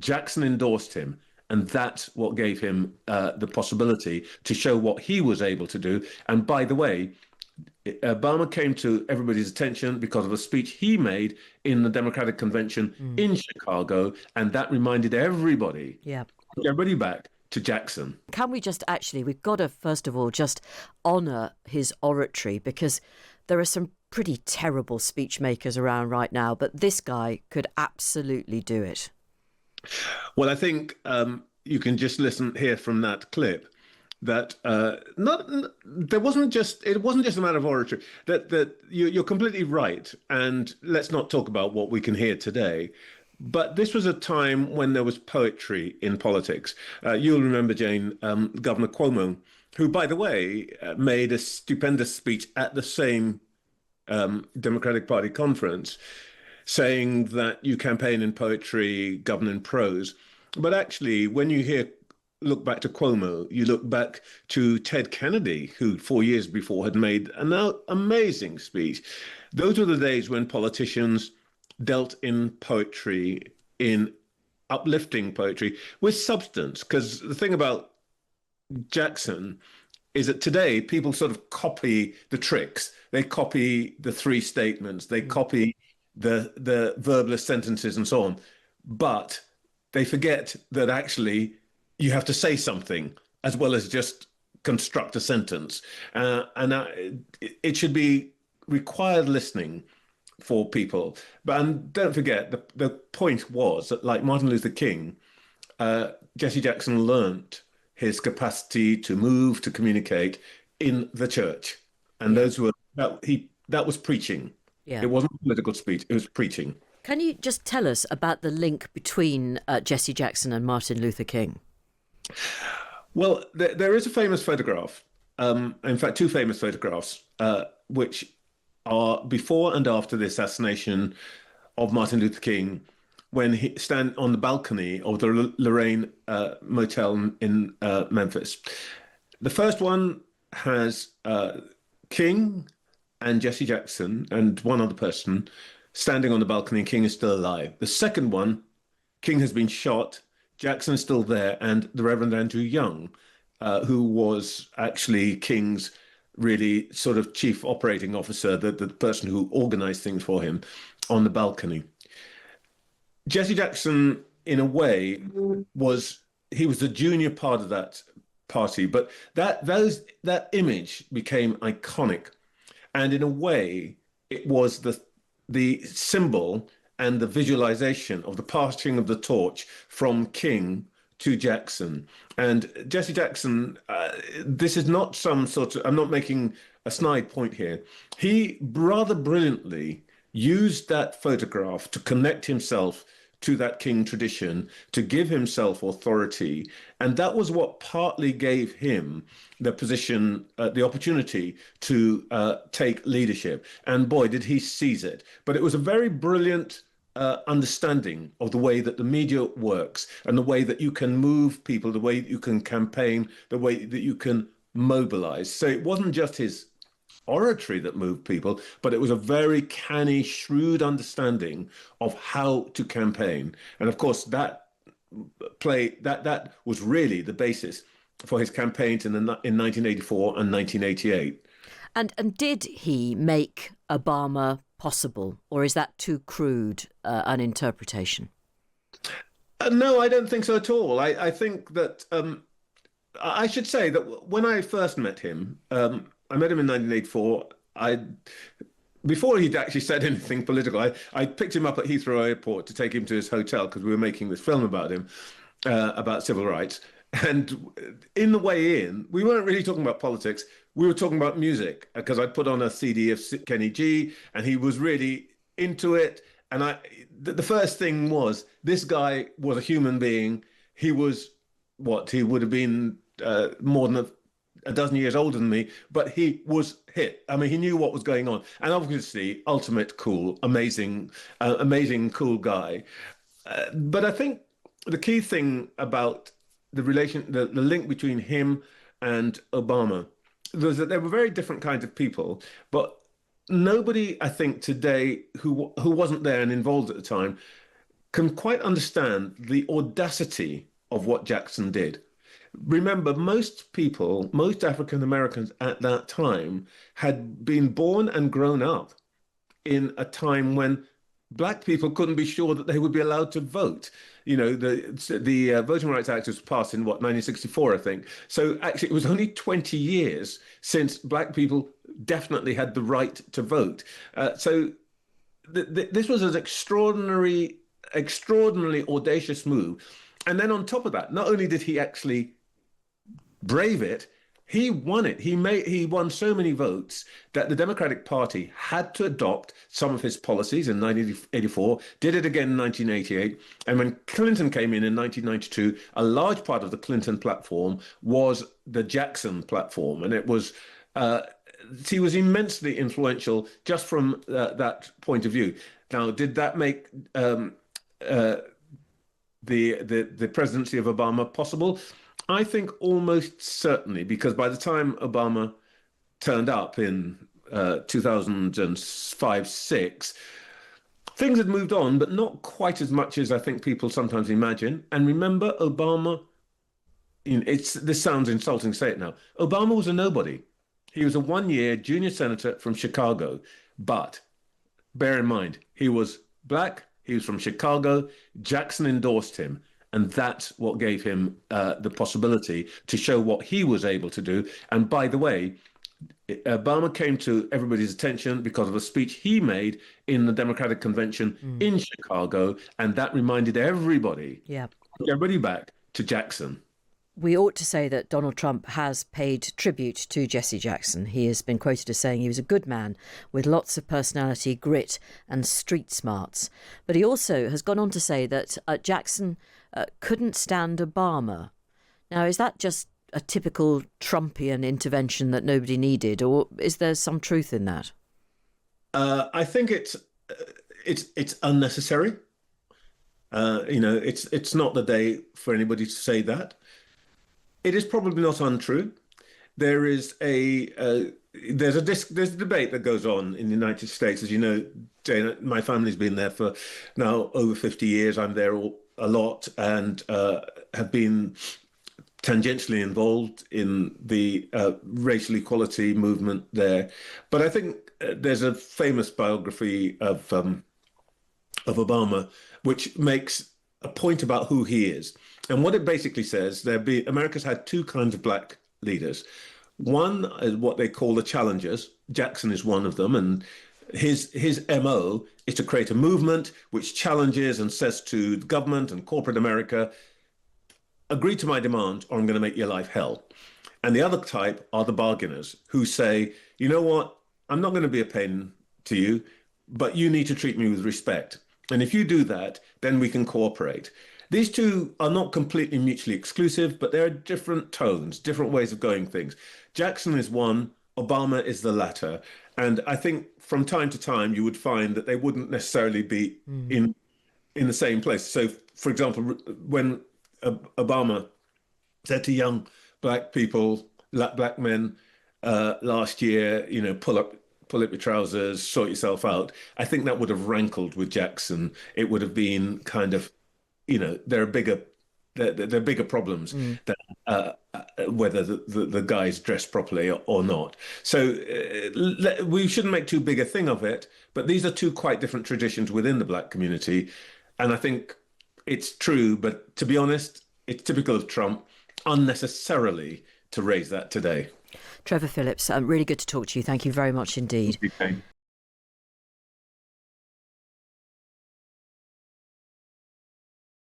Jackson endorsed him. And that's what gave him the possibility to show what he was able to do. And by the way, Obama came to everybody's attention because of a speech he made in the Democratic Convention Mm. in Chicago. And that reminded Yeah. everybody back to Jackson. Can we just we've got to, first of all, just honour his oratory, because there are some pretty terrible speech makers around right now, but this guy could absolutely do it. Well, I think you can just hear from that clip that not there wasn't just it wasn't just a matter of oratory. That you're completely right, and let's not talk about what we can hear today. But this was a time when there was poetry in politics. You'll remember, Jane, Governor Cuomo, who, by the way, made a stupendous speech at the same Democratic Party conference, saying that you campaign in poetry, govern in prose. But actually, when you look back to Cuomo, you look back to Ted Kennedy, who 4 years before had made an amazing speech. Those were the days when politicians dealt in poetry, in uplifting poetry with substance. Because the thing about Jackson is that today people sort of copy the tricks. They copy the three statements. They copy the verbalist sentences and so on. But they forget that actually you have to say something as well as just construct a sentence. It should be required listening for people. But don't forget, the point was that, like Martin Luther King, Jesse Jackson learnt his capacity to move, to communicate in the church. And that was preaching. Yeah. It wasn't political speech, it was preaching. Can you just tell us about the link between Jesse Jackson and Martin Luther King? Well, there is a famous photograph, in fact, two famous photographs, which are before and after the assassination of Martin Luther King, when he stand on the balcony of the Lorraine Motel in Memphis. The first one has King and Jesse Jackson and one other person standing on the balcony, and King is still alive. The second one, King has been shot, Jackson is still there, and the Reverend Andrew Young, who was actually King's really sort of chief operating officer, the person who organized things for him, on the balcony. Jesse Jackson, in a way, was the junior part of that party, but that image became iconic. And in a way, it was the symbol and the visualization of the passing of the torch from King to Jackson. And Jesse Jackson, this is not some sort of, I'm not making a snide point here. He rather brilliantly used that photograph to connect himself to that King tradition, to give himself authority. And that was what partly gave him the position, the opportunity to take leadership. And boy, did he seize it. But it was a very brilliant understanding of the way that the media works and the way that you can move people, the way that you can campaign, the way that you can mobilize. So it wasn't just his oratory that moved people, but it was a very canny, shrewd understanding of how to campaign. And of course, that was really the basis for his campaigns in 1984 and 1988. And did he make Obama possible, or is that too crude an interpretation? No, I don't think so at all. I think that I should say that when I first met him, I met him in 1984. Before he'd actually said anything political, I picked him up at Heathrow Airport to take him to his hotel because we were making this film about him, about civil rights. And in the way in, we weren't really talking about politics. We were talking about music because I'd put on a CD of Kenny G, and he was really into it. And the first thing was, this guy was a human being. He was he would have been more than a dozen years older than me, but he was hit. I mean, he knew what was going on. And obviously, ultimate cool, amazing cool guy. But I think the key thing about the link between him and Obama was that they were very different kinds of people, but nobody, I think, today who wasn't there and involved at the time can quite understand the audacity of what Jackson did. Remember, most people, most African Americans at that time had been born and grown up in a time when black people couldn't be sure that they would be allowed to vote. You know, the Voting Rights Act was passed in what, 1964, I think. So actually, it was only 20 years since black people definitely had the right to vote. So this was an extraordinarily audacious move. And then on top of that, not only did he actually brave it, he won it. He won so many votes that the Democratic Party had to adopt some of his policies in 1984, did it again in 1988. And when Clinton came in 1992, a large part of the Clinton platform was the Jackson platform. And he was immensely influential just from that point of view. Now, did that make the presidency of Obama possible? I think almost certainly, because by the time Obama turned up in 2005-06, things had moved on, but not quite as much as I think people sometimes imagine. And remember, Obama, this sounds insulting to say it now, Obama was a nobody. He was a one-year junior senator from Chicago, but bear in mind, he was black, he was from Chicago, Jackson endorsed him. And that's what gave him the possibility to show what he was able to do. And by the way, Obama came to everybody's attention because of a speech he made in the Democratic Convention in Chicago. And that reminded everybody, everybody back to Jackson. We ought to say that Donald Trump has paid tribute to Jesse Jackson. He has been quoted as saying he was a good man with lots of personality, grit and street smarts. But he also has gone on to say that Jackson couldn't stand Obama. Now, is that just a typical Trumpian intervention that nobody needed, or is there some truth in that? I think it's unnecessary. It's not the day for anybody to say that. It is probably not untrue. There's a debate that goes on in the United States, as you know, Jane. My family's been there for now over 50 years. I'm there a lot and have been tangentially involved in the racial equality movement there. But I think there's a famous biography of Obama which makes a point about who he is. And what it basically says, America's had two kinds of black leaders. One is what they call the challengers. Jackson is one of them. And his MO is to create a movement which challenges and says to the government and corporate America, agree to my demand or I'm going to make your life hell. And the other type are the bargainers who say, you know what, I'm not going to be a pain to you, but you need to treat me with respect. And if you do that, then we can cooperate. These two are not completely mutually exclusive, but there are different tones, different ways of going things. Jackson is one, Obama is the latter. And I think from time to time, you would find that they wouldn't necessarily be in the same place. So, for example, when Obama said to young black people, black men last year, pull up your trousers, sort yourself out. I think that would have rankled with Jackson. It would have been kind of, there are bigger problems than whether the guy's dressed properly or not. So we shouldn't make too big a thing of it. But these are two quite different traditions within the black community, and I think it's true. But to be honest, it's typical of Trump unnecessarily to raise that today. Trevor Phillips, really good to talk to you. Thank you very much indeed. Okay.